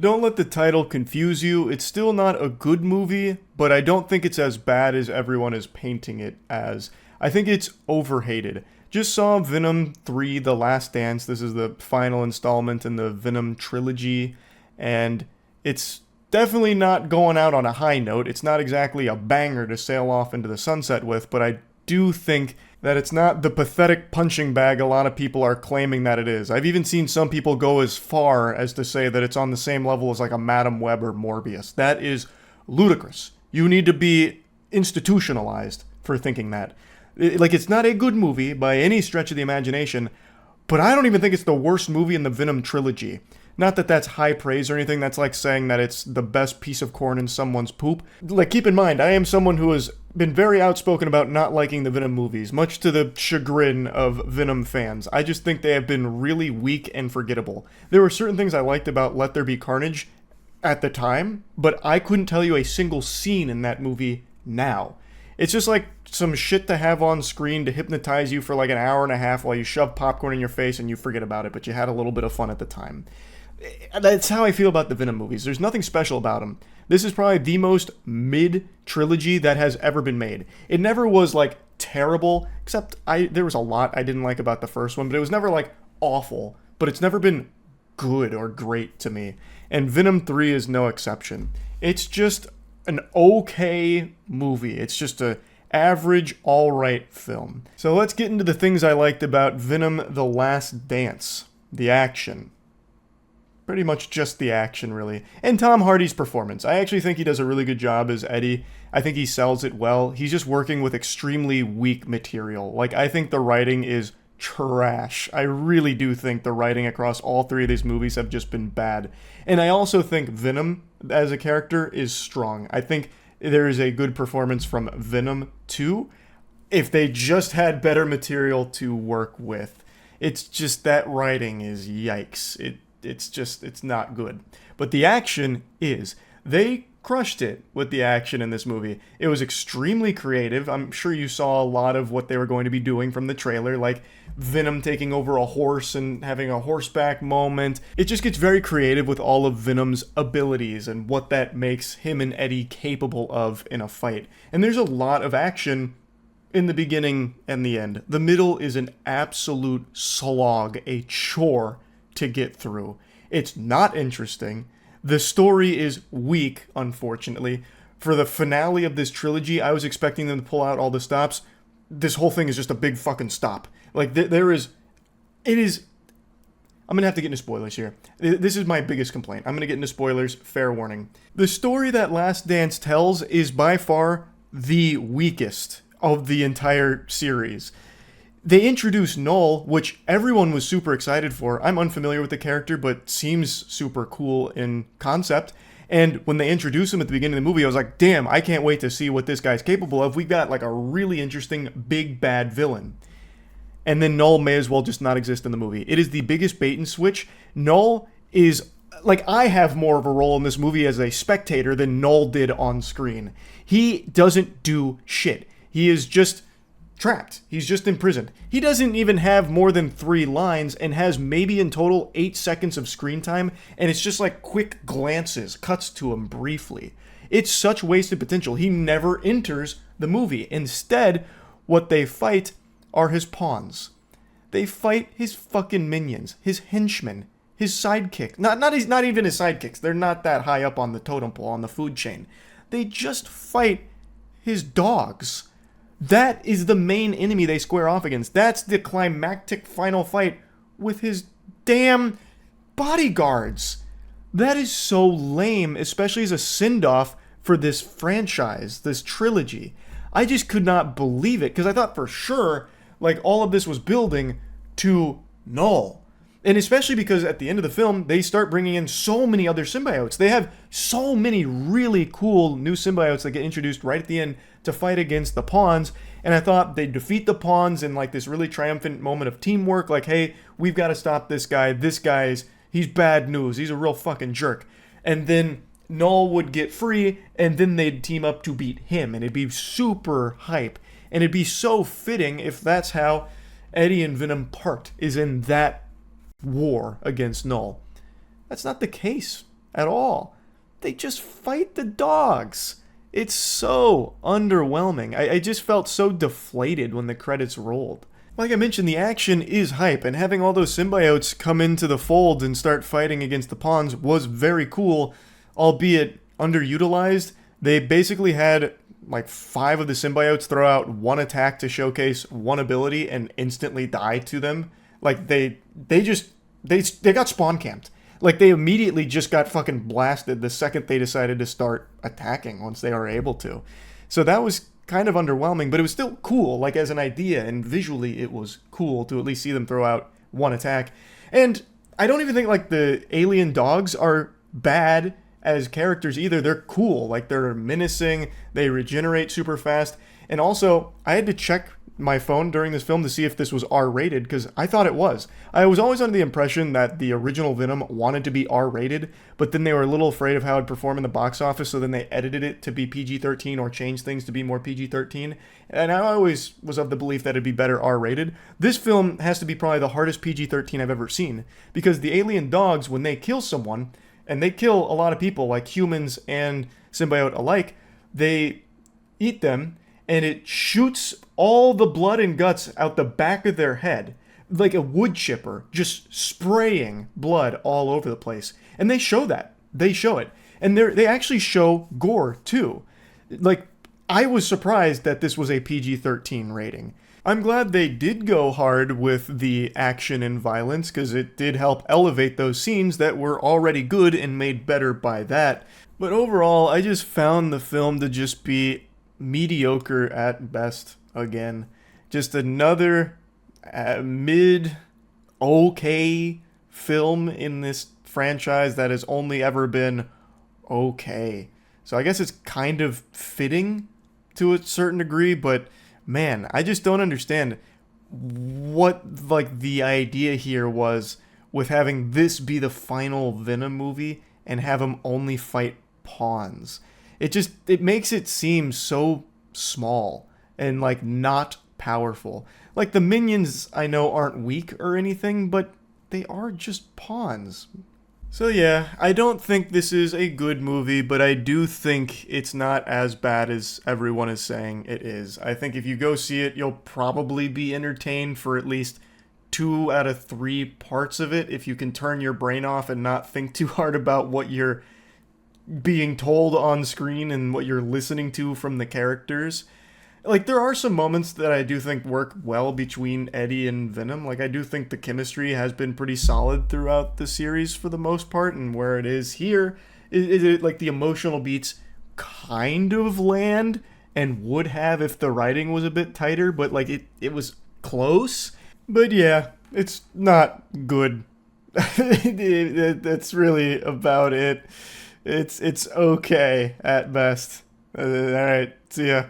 Don't let the title confuse you. It's still not a good movie, but I don't think it's as bad as everyone is painting it as. I think it's overhated. Just saw Venom 3 The Last Dance. This is the final installment in the Venom trilogy, and it's definitely not going out on a high note. It's not exactly a banger to sail off into the sunset with, but I do think that it's not the pathetic punching bag a lot of people are claiming that it is. I've even seen some people go as far as to say that it's on the same level as like a Madam Web or Morbius. That is ludicrous. You need to be institutionalized for thinking that. It's not a good movie by any stretch of the imagination, but I don't even think it's the worst movie in the Venom trilogy. Not that that's high praise or anything. That's like saying that it's the best piece of corn in someone's poop. Keep in mind, I am someone who has been very outspoken about not liking the Venom movies, much to the chagrin of Venom fans. I just think they have been really weak and forgettable. There were certain things I liked about Let There Be Carnage at the time, but I couldn't tell you a single scene in that movie now. It's just like some shit to have on screen to hypnotize you for like an hour and a half while you shove popcorn in your face and you forget about it, but you had a little bit of fun at the time. That's how I feel about the Venom movies. There's nothing special about them. This is probably the most mid-trilogy that has ever been made. It never was, like, terrible, except there was a lot I didn't like about the first one, but it was never, like, awful. But it's never been good or great to me. And Venom 3 is no exception. It's just an okay movie. It's just a average, alright film. So let's get into the things I liked about Venom The Last Dance. The action. Pretty much just the action, really. And Tom Hardy's performance. I actually think he does a really good job as Eddie. I think he sells it well. He's just working with extremely weak material. I think the writing is trash. I really do think the writing across all three of these movies have just been bad. And I also think Venom, as a character, is strong. I think there is a good performance from Venom 2 if they just had better material to work with. It's just that writing is yikes. It's not good. But the action is. They crushed it with the action in this movie. It was extremely creative. I'm sure you saw a lot of what they were going to be doing from the trailer, like Venom taking over a horse and having a horseback moment. It just gets very creative with all of Venom's abilities and what that makes him and Eddie capable of in a fight. And there's a lot of action in the beginning and the end. The middle is an absolute slog, a chore to get through. It's not interesting. The story is weak, unfortunately. For the finale of this trilogy, I was expecting them to pull out all the stops. This whole thing is just a big fucking stop. I'm gonna have to get into spoilers here. This is my biggest complaint. I'm gonna get into spoilers, fair warning. The story that Last Dance tells is by far the weakest of the entire series. They introduced Null, which everyone was super excited for. I'm unfamiliar with the character, but seems super cool in concept. And when they introduced him at the beginning of the movie, I was like, damn, I can't wait to see what this guy's capable of. We got like a really interesting big bad villain. And then Null may as well just not exist in the movie. It is the biggest bait and switch. Null is, I have more of a role in this movie as a spectator than Null did on screen. He doesn't do shit. He is just trapped. He's just imprisoned. He doesn't even have more than 3 lines and has maybe in total 8 seconds of screen time, and it's just like quick glances, cuts to him briefly. It's such wasted potential. He never enters the movie. Instead, what they fight are his pawns. They fight his fucking minions, his henchmen, his sidekick. Not even his sidekicks. They're not that high up on the totem pole, on the food chain. They just fight his dogs. That is the main enemy they square off against. That's the climactic final fight with his damn bodyguards. That is so lame, especially as a send-off for this franchise, this trilogy. I just could not believe it, because I thought for sure, all of this was building to Null. And especially because at the end of the film, they start bringing in so many other symbiotes. They have so many really cool new symbiotes that get introduced right at the end to fight against the pawns. And I thought they'd defeat the pawns in this really triumphant moment of teamwork. Hey, we've got to stop this guy. He's bad news. He's a real fucking jerk. And then Null would get free, and then they'd team up to beat him. And it'd be super hype. And it'd be so fitting if that's how Eddie and Venom part, is in that war against Null. That's not the case. at all. They just fight the dogs. It's so underwhelming. I just felt so deflated when the credits rolled. Like I mentioned, the action is hype, and having all those symbiotes come into the fold and start fighting against the pawns was very cool, albeit underutilized. They basically had like 5 of the symbiotes throw out one attack to showcase one ability and instantly die to them. Like they got spawn camped. Like they immediately just got fucking blasted the second they decided to start attacking once they were able to. So that was kind of underwhelming, but it was still cool, like as an idea, and visually it was cool to at least see them throw out one attack. And I don't even think like the alien dogs are bad as characters either. They're cool, like they're menacing, they regenerate super fast. And also, I had to check my phone during this film to see if this was R-rated, because I thought it was. I was always under the impression that the original Venom wanted to be R-rated, but then they were a little afraid of how it'd perform in the box office, so then they edited it to be PG-13 or changed things to be more PG-13. And I always was of the belief that it'd be better R-rated. This film has to be probably the hardest PG-13 I've ever seen, because the alien dogs, when they kill someone, and they kill a lot of people, like humans and symbiote alike, they eat them, and it shoots all the blood and guts out the back of their head, like a wood chipper, just spraying blood all over the place. And they show that. They show it. And they actually show gore, too. Like, I was surprised that this was a PG-13 rating. I'm glad they did go hard with the action and violence, because it did help elevate those scenes that were already good and made better by that. But overall, I just found the film to just be mediocre at best again. Just another mid-okay film in this franchise that has only ever been okay. So I guess it's kind of fitting to a certain degree, but man, I just don't understand what like the idea here was with having this be the final Venom movie and have him only fight pawns. It makes it seem so small and like not powerful. Like the minions I know aren't weak or anything, but they are just pawns. So yeah, I don't think this is a good movie, but I do think it's not as bad as everyone is saying it is. I think if you go see it, you'll probably be entertained for at least 2 out of 3 parts of it if you can turn your brain off and not think too hard about what you're being told on screen and what you're listening to from the characters. Like, there are some moments that I do think work well between Eddie and Venom. Like, I do think the chemistry has been pretty solid throughout the series for the most part, and where it is here, like, the emotional beats kind of land and would have if the writing was a bit tighter, but, like, it was close. But yeah, it's not good. That's really about it. It's okay at best. Alright, see ya.